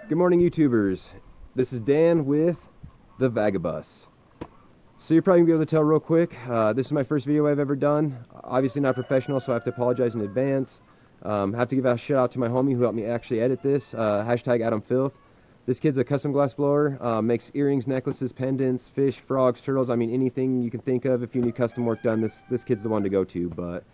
Good morning, YouTubers. This is Dan with the Vagabus. So you're probably gonna be able to tell real quick, this is my first video I've ever done. Obviously not professional, so I have to apologize in advance. Have to give a shout out to my homie who helped me actually edit this, hashtag AdamFilth. This kid's a custom glass blower, makes earrings, necklaces, pendants, fish, frogs, turtles, I mean anything you can think of. If you need custom work done, this kid's the one to go to. But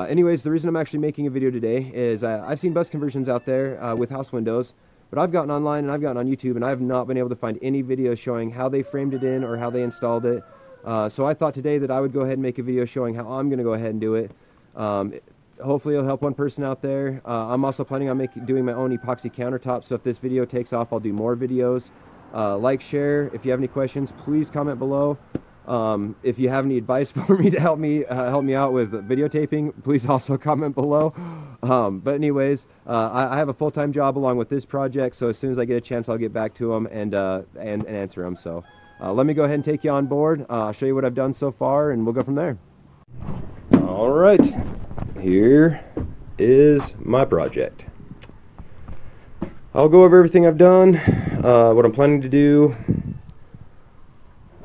anyways, the reason I'm actually making a video today is I've seen bus conversions out there with house windows, but I've gotten online and I've gotten on YouTube and I have not been able to find any videos showing how they framed it in or how they installed it. So I thought today that I would go ahead and make a video showing how I'm going to go ahead and do it. Hopefully it'll help one person out there. I'm also planning on doing my own epoxy countertop, so if this video takes off, I'll do more videos. Like, share. If you have any questions, please comment below. If you have any advice for me to help me out with videotaping, please also comment below. But anyways, I have a full-time job along with this project, so as soon as I get a chance, I'll get back to them and answer them. So let me go ahead and take you on board. I'll show you what I've done so far, and we'll go from there. All right, here is my project. I'll go over everything I've done, what I'm planning to do.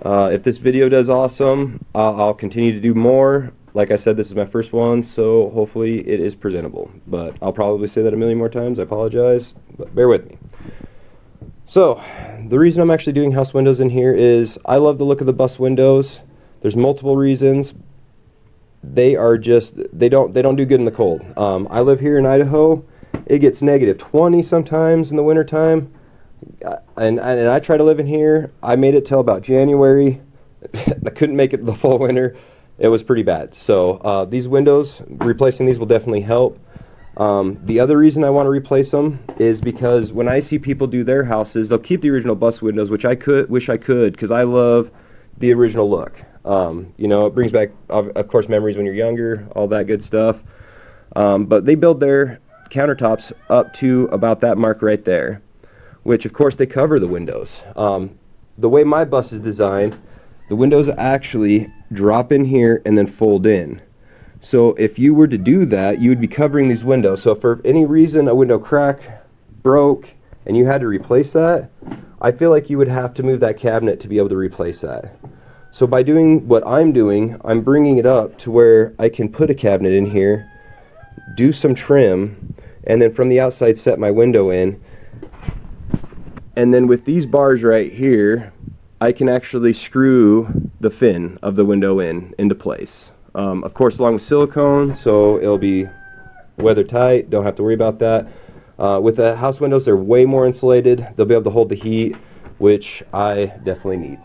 If this video does awesome, I'll continue to do more. Like I said, this is my first one, so hopefully it is presentable. But I'll probably say that a million more times. I apologize, but bear with me. So, the reason I'm actually doing house windows in here is I love the look of the bus windows. There's multiple reasons. They are just, they don't do good in the cold. I live here in Idaho. It gets negative 20 sometimes in the wintertime. And I try to live in here. I made it till about January. I couldn't make it the full winter. It was pretty bad. So these windows, replacing these will definitely help. The other reason I want to replace them is because when I see people do their houses, they'll keep the original bus windows, which I wish I could, because I love the original look. You know, it brings back, of course, memories when you're younger, all that good stuff. But they build their countertops up to about that mark right there, which of course they cover the windows. The way my bus is designed, the windows actually drop in here and then fold in. So if you were to do that, you would be covering these windows. So if for any reason a window crack, broke, and you had to replace that, I feel like you would have to move that cabinet to be able to replace that. So by doing what I'm doing, I'm bringing it up to where I can put a cabinet in here, do some trim, and then from the outside set my window in. And then with these bars right here, I can actually screw the fin of the window into place. Of course, along with silicone, so it'll be weather tight, don't have to worry about that. With the house windows, they're way more insulated. They'll be able to hold the heat, which I definitely need.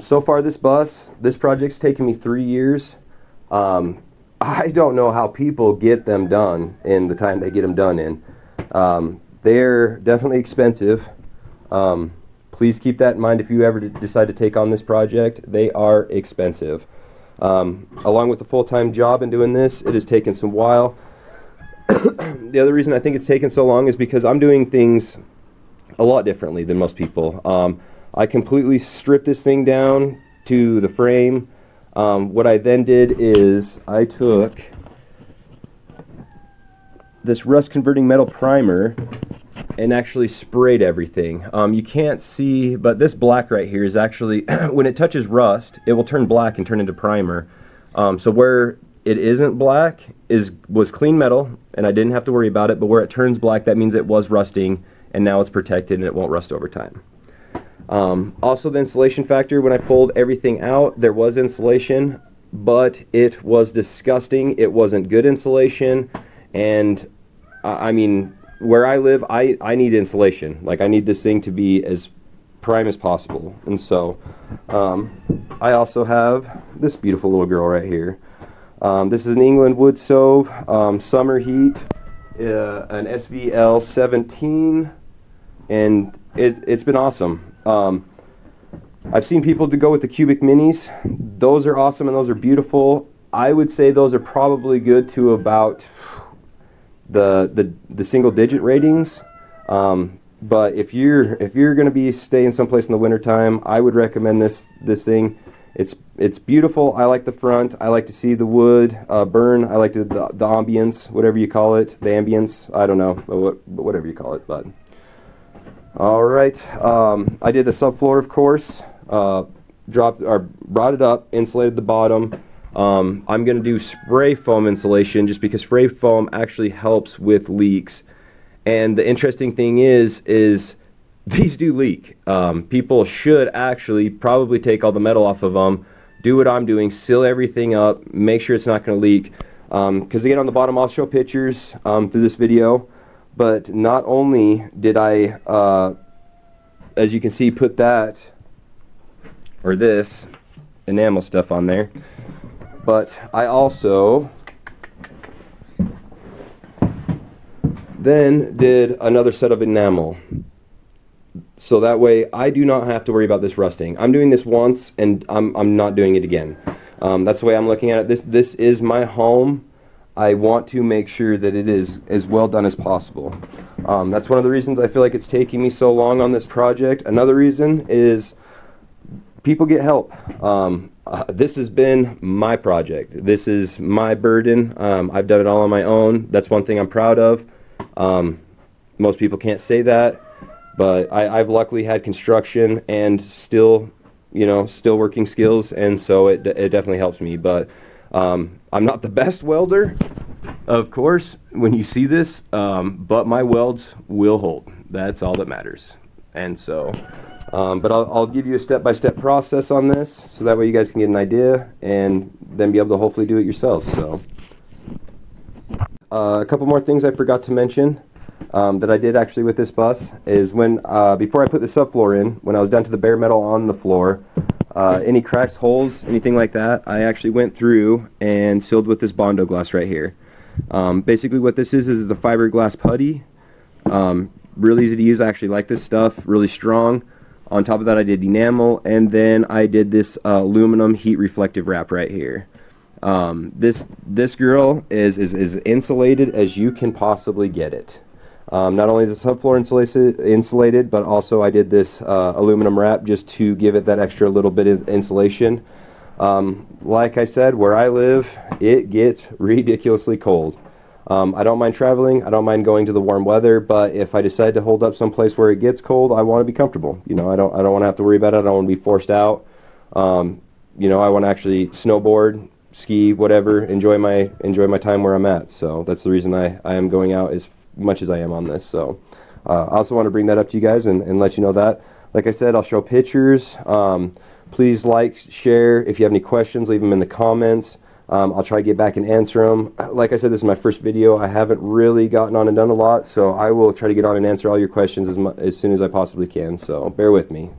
So far this project's taken me 3 years. I don't know how people get them done in the time they get them done in. They're definitely expensive. Please keep that in mind if you ever decide to take on this project. They are expensive. Along with the full-time job and doing this, it has taken some while. The other reason I think it's taken so long is because I'm doing things a lot differently than most people. I completely stripped this thing down to the frame. What I then did is I took this rust converting metal primer and actually sprayed everything. You can't see, but this black right here is actually, when it touches rust, it will turn black and turn into primer. So where it isn't black was clean metal, and I didn't have to worry about it, but where it turns black, that means it was rusting, and now it's protected and it won't rust over time. Also the insulation factor, when I pulled everything out, there was insulation, but it was disgusting. It wasn't good insulation, and I mean, where I live, I need insulation. Like, I need this thing to be as prime as possible. And so I also have this beautiful little girl right here. This is an England wood stove, summer heat, an SVL 17, and it's been awesome. I've seen people to go with the cubic minis. Those are awesome and those are beautiful. I would say those are probably good to about the single digit ratings. But if you're going to be staying someplace in the wintertime, I would recommend this thing. It's beautiful. I like the front. I like to see the wood burn. I like the ambience, whatever you call it, the ambience. I don't know, but whatever you call it. But All right, I did a subfloor, of course. Brought it up, insulated the bottom. I'm going to do spray foam insulation just because spray foam actually helps with leaks. And the interesting thing is these do leak. People should actually probably take all the metal off of them, do what I'm doing, seal everything up, make sure it's not going to leak. Because again, on the bottom I'll show pictures through this video. But not only did I, as you can see, put that, or this, enamel stuff on there, but I also then did another set of enamel. So that way I do not have to worry about this rusting. I'm doing this once and I'm not doing it again. That's the way I'm looking at it. This is my home. I want to make sure that it is as well done as possible. That's one of the reasons I feel like it's taking me so long on this project. Another reason is people get help. This has been my project. This is my burden. I've done it all on my own. That's one thing I'm proud of. Most people can't say that, but I've luckily had construction and still working skills, and so it definitely helps me. But I'm not the best welder, of course, when you see this, but my welds will hold. That's all that matters. And so, but I'll give you a step-by-step process on this, so that way you guys can get an idea and then be able to hopefully do it yourselves. So, a couple more things I forgot to mention that I did actually with this bus is when, before I put the subfloor in, when I was down to the bare metal on the floor, any cracks, holes, anything like that, I actually went through and sealed with this Bondo glass right here. Basically what this is a fiberglass putty. Really easy to use. I actually like this stuff, really strong. On top of that I did enamel, and then I did this aluminum heat reflective wrap right here. This girl is insulated as you can possibly get it. Not only is the subfloor insulated, but also I did this aluminum wrap just to give it that extra little bit of insulation. Like I said, where I live, it gets ridiculously cold. I don't mind traveling, I don't mind going to the warm weather, but if I decide to hold up someplace where it gets cold, I want to be comfortable. I don't want to have to worry about it. I don't want to be forced out. I want to actually snowboard, ski, whatever, enjoy my time where I'm at. So that's the reason I am going out as much as I am on this. So I also want to bring that up to you guys and let you know that. Like I said, I'll show pictures. Please like, share. If you have any questions, leave them in the comments. I'll try to get back and answer them. Like I said, this is my first video. I haven't really gotten on and done a lot, so I will try to get on and answer all your questions as soon as I possibly can. So bear with me.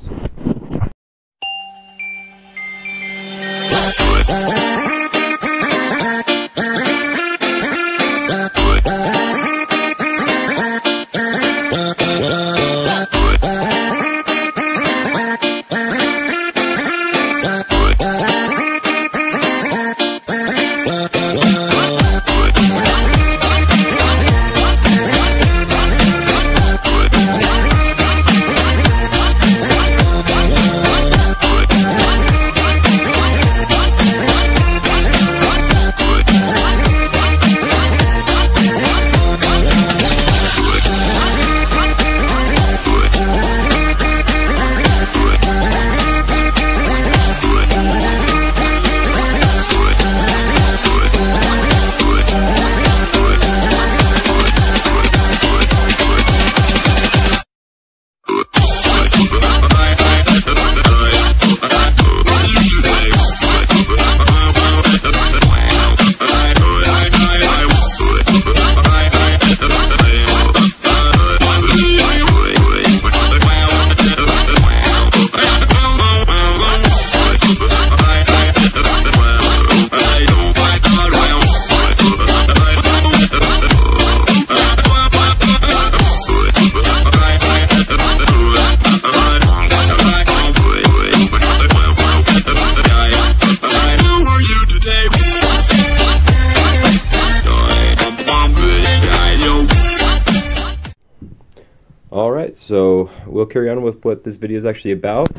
Alright, so we'll carry on with what this video is actually about.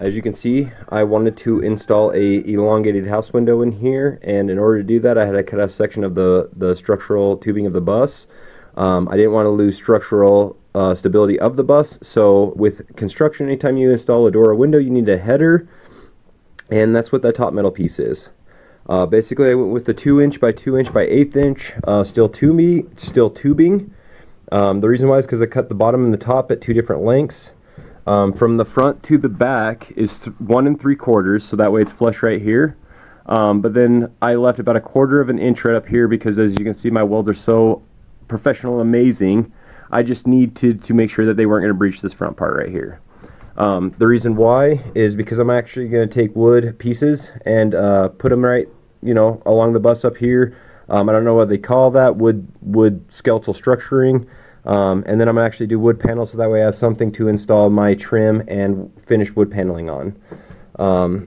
As you can see, I wanted to install a elongated house window in here, and in order to do that I had to cut a section of the structural tubing of the bus. I didn't want to lose structural stability of the bus. So with construction, anytime you install a door or window, you need a header, and that's what that top metal piece is. Basically, I went with the 2" by 2" by 1/8" steel tubing. The reason why is because I cut the bottom and the top at 2 different lengths. From the front to the back is 1 3/4, so that way it's flush right here. But then I left about 1/4 of an inch right up here because, as you can see, my welds are so professional and amazing. I just need to make sure that they weren't going to breach this front part right here. The reason why is because I'm actually going to take wood pieces and put them right, along the bus up here. I don't know what they call that, wood skeletal structuring. And then I'm going to actually do wood panels, so that way I have something to install my trim and finish wood paneling on.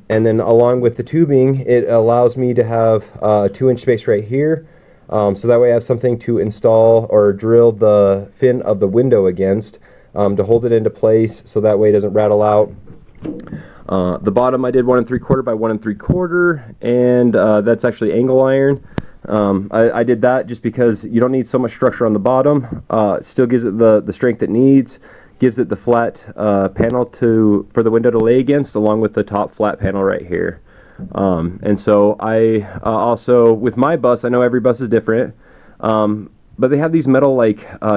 And then along with the tubing, it allows me to have a 2" space right here. So that way I have something to install or drill the fin of the window against, to hold it into place so that way it doesn't rattle out. The bottom I did 1 3/4 by 1 3/4, and that's actually angle iron. I did that just because you don't need so much structure on the bottom. It still gives it the strength it needs, gives it the flat panel for the window to lay against, along with the top flat panel right here. And so I also, with my bus, I know every bus is different, but they have these metal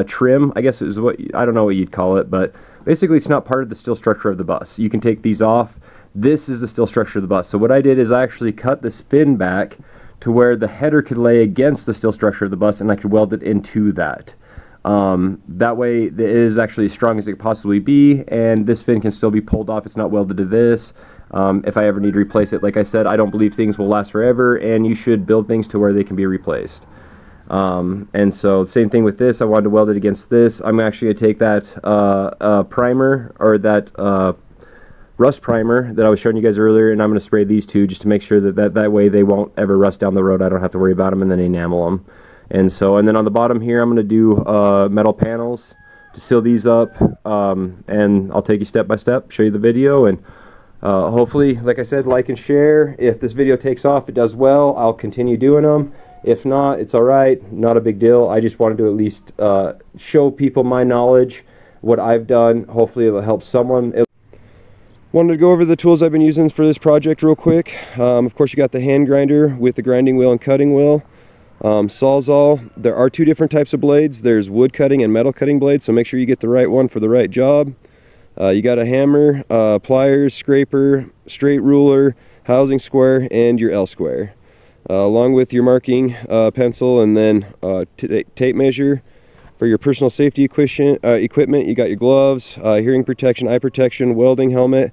trim, I guess is I don't know what you'd call it, but basically it's not part of the steel structure of the bus. You can take these off. This is the steel structure of the bus. So what I did is I actually cut the spin back to where the header could lay against the steel structure of the bus, and I could weld it into that. That way it is actually as strong as it could possibly be, and this fin can still be pulled off. It's not welded to this. If I ever need to replace it, like I said, I don't believe things will last forever, and you should build things to where they can be replaced. And so same thing with this. I wanted to weld it against this. I'm actually going to take that primer, or that rust primer that I was showing you guys earlier, and I'm going to spray these two just to make sure that way they won't ever rust down the road. I don't have to worry about them, and then enamel them. And then on the bottom here, I'm going to do metal panels to seal these up, and I'll take you step by step, show you the video, and hopefully, like I said, like and share. If this video takes off, it does well, I'll continue doing them. If not, it's alright, not a big deal. I just wanted to at least show people my knowledge, what I've done. Hopefully it will help someone. Wanted to go over the tools I've been using for this project real quick. Of course, you got the hand grinder with the grinding wheel and cutting wheel. Sawzall. There are 2 different types of blades. There's wood cutting and metal cutting blades, so make sure you get the right one for the right job. You got a hammer, pliers, scraper, straight ruler, housing square, and your L square. Along with your marking pencil, and then tape measure. For your personal safety equipment, you got your gloves, hearing protection, eye protection, welding helmet.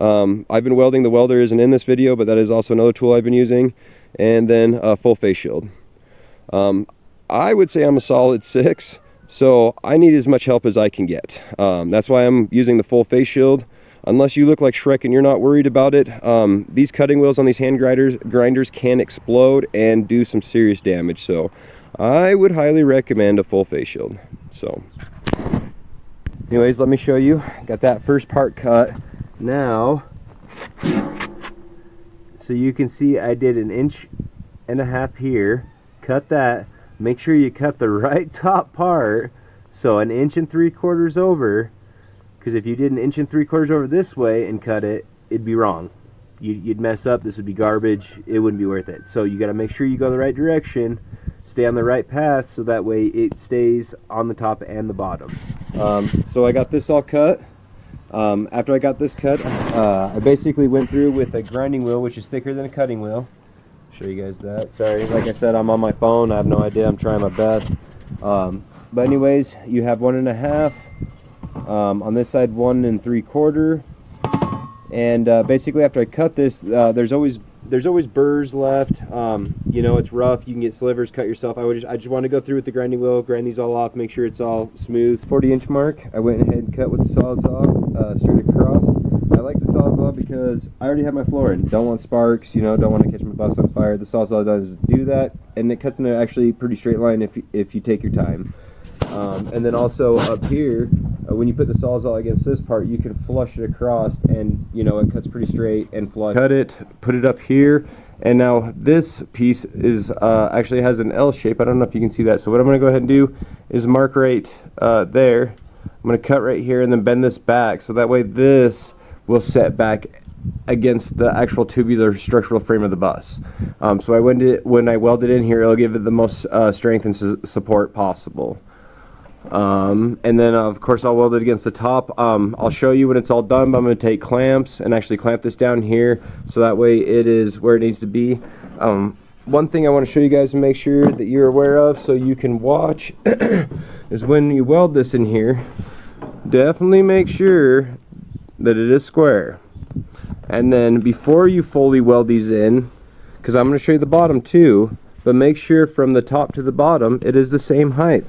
I've been welding. The welder isn't in this video, but that is also another tool I've been using. And then a full face shield. I would say I'm a solid 6, so I need as much help as I can get. That's why I'm using the full face shield. Unless you look like Shrek and you're not worried about it, these cutting wheels on these hand grinders can explode and do some serious damage. So I would highly recommend a full face shield. So anyways, let me show you. Got that first part cut now. So you can see I did 1.5 inches here. Cut that. Make sure you cut the right top part. So 1 3/4 inches over. Because if you did 1 3/4 inches over this way and cut it, it'd be wrong. You'd mess up. This would be garbage. It wouldn't be worth it. So you got to make sure you go the right direction. Stay on the right path, so that way it stays on the top and the bottom. So I got this all cut. After I got this cut, I basically went through with a grinding wheel, which is thicker than a cutting wheel. Show you guys that. Sorry, like I said, I'm on my phone. I have no idea. I'm trying my best. But anyways, you have 1.5. On this side, 1 3/4. And basically, after I cut this, there's always burrs left. You know, it's rough. You can get slivers, cut yourself. I just want to go through with the grinding wheel, grind these all off, make sure it's all smooth. 40-inch mark. I went ahead and cut with the Sawzall straight across. I like the Sawzall because I already have my flooring. Don't want sparks. You know, don't want to catch my bus on fire. The Sawzall does do that, and it cuts in an actually pretty straight line if you take your time. And then also up here, when you put the Sawzall against this part, you can flush it across, and you know it cuts pretty straight and flush. Cut it, put it up here, and now this piece is actually has an L shape. I don't know if you can see that. So what I'm going to go ahead and do is mark right there, I'm going to cut right here and then bend this back so that way this will set back against the actual tubular structural frame of the bus. So when I weld it in here, it'll give it the most strength and support possible. And then of course I'll weld it against the top. I'll show you when it's all done, but I'm going to take clamps and actually clamp this down here so that way it is where it needs to be. One thing I want to show you guys and make sure that you're aware of so you can watch is when you weld this in here, definitely make sure that it is square. And then before you fully weld these in, because I'm going to show you the bottom too, but make sure from the top to the bottom it is the same height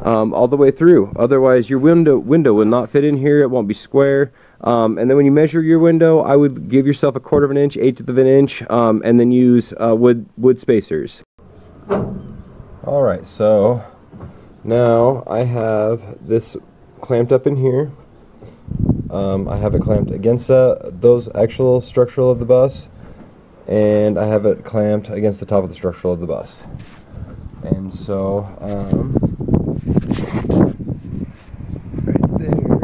all the way through. Otherwise your window will not fit in here, it won't be square. And then when you measure your window, I would give yourself 1/4 of an inch, 1/8 of an inch, and then use wood spacers. Alright, so now I have this clamped up in here. I have it clamped against those actual structural of the bus, and I have it clamped against the top of the structural of the bus. And so right there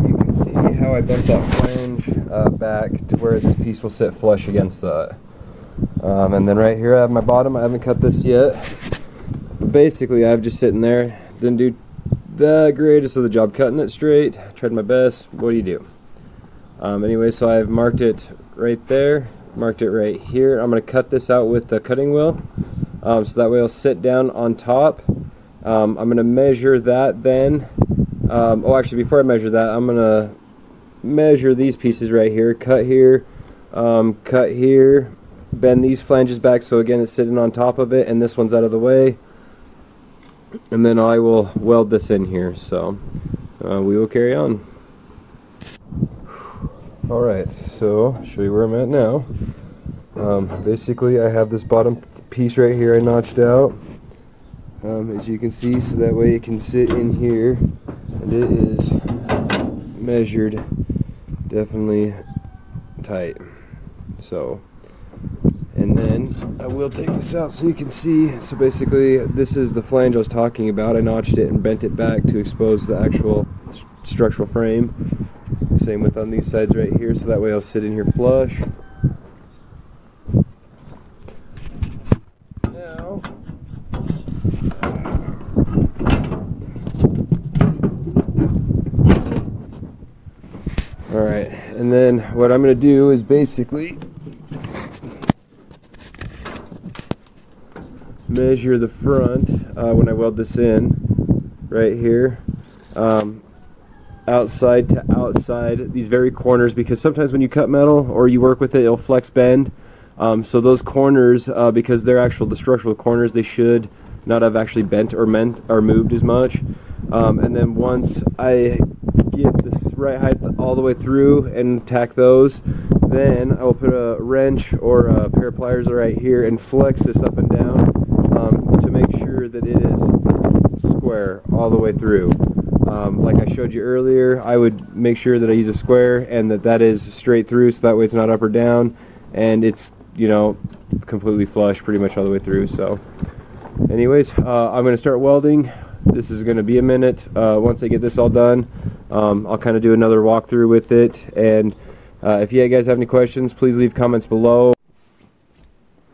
you can see how I bent that flange back to where this piece will sit flush against the and then right here I have my bottom. I haven't cut this yet, but basically I have just sitting there, didn't do the greatest of the job cutting it straight, tried my best. What do you do? Anyway, so I've marked it right there, marked it right here. I'm going to cut this out with the cutting wheel, so that way it'll sit down on top. I'm going to measure that then. Oh, actually, before I measure that, I'm going to measure these pieces right here. Cut here, bend these flanges back so again it's sitting on top of it, and this one's out of the way. And then I will weld this in here, so we will carry on. Alright, so I'll show you where I'm at now. Basically I have this bottom piece right here I notched out, as you can see, so that way it can sit in here, and it is measured definitely tight. So, and then I will take this out so you can see. So basically this is the flange I was talking about. I notched it and bent it back to expose the actual structural frame. Same with on these sides right here, so that way I'll sit in here flush. Now alright, and then what I'm going to do is basically measure the front when I weld this in right here, outside to outside, these very corners, because sometimes when you cut metal or you work with it, it'll flex bend. So those corners, because they're the structural corners, they should not have actually bent or moved as much. And then once I get this right height all the way through and tack those, then I will put a wrench or a pair of pliers right here and flex this up and down to make sure that it is square all the way through. Like I showed you earlier, I would make sure that I use a square and that is straight through, so that way it's not up or down, and it's, you know, completely flush pretty much all the way through. So anyways, I'm going to start welding. This is going to be a minute. Once I get this all done, I'll kind of do another walkthrough with it, and if you guys have any questions, please leave comments below.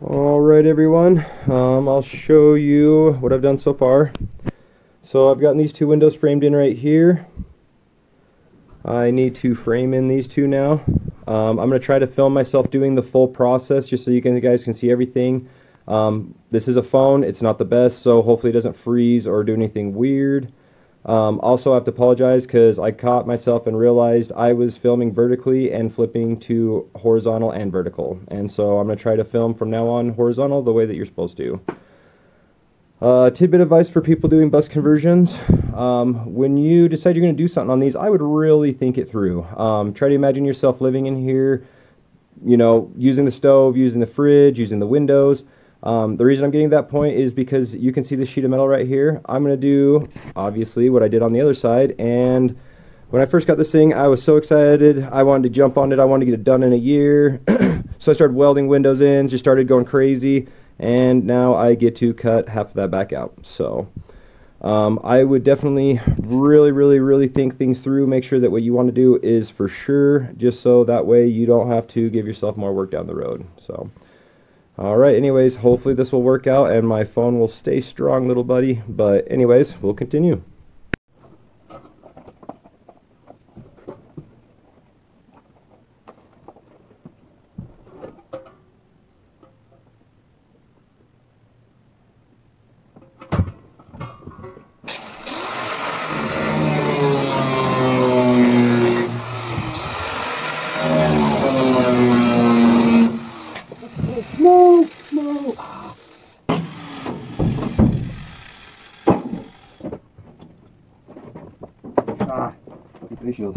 Alright everyone, I'll show you what I've done so far. So I've gotten these two windows framed in right here. I need to frame in these two now. I'm going to try to film myself doing the full process just so you guys can see everything. This is a phone, it's not the best, so hopefully it doesn't freeze or do anything weird. Also, I have to apologize because I caught myself and realized I was filming vertically and flipping to horizontal and vertical. And so I'm going to try to film from now on horizontal the way that you're supposed to. Tidbit advice for people doing bus conversions. When you decide you're going to do something on these, I would really think it through. Try to imagine yourself living in here, you know, using the stove, using the fridge, using the windows. The reason I'm getting to that point is because you can see the sheet of metal right here. I'm going to do, obviously, what I did on the other side. And when I first got this thing, I was so excited. I wanted to jump on it. I wanted to get it done in a year. So I started welding windows in, just started going crazy. And now I get to cut half of that back out. So I would definitely really think things through. Make sure that what you want to do is for sure, just so that way you don't have to give yourself more work down the road. So, all right, anyways, hopefully this will work out and my phone will stay strong, little buddy. But anyways, we'll continue. No. Keep the shield.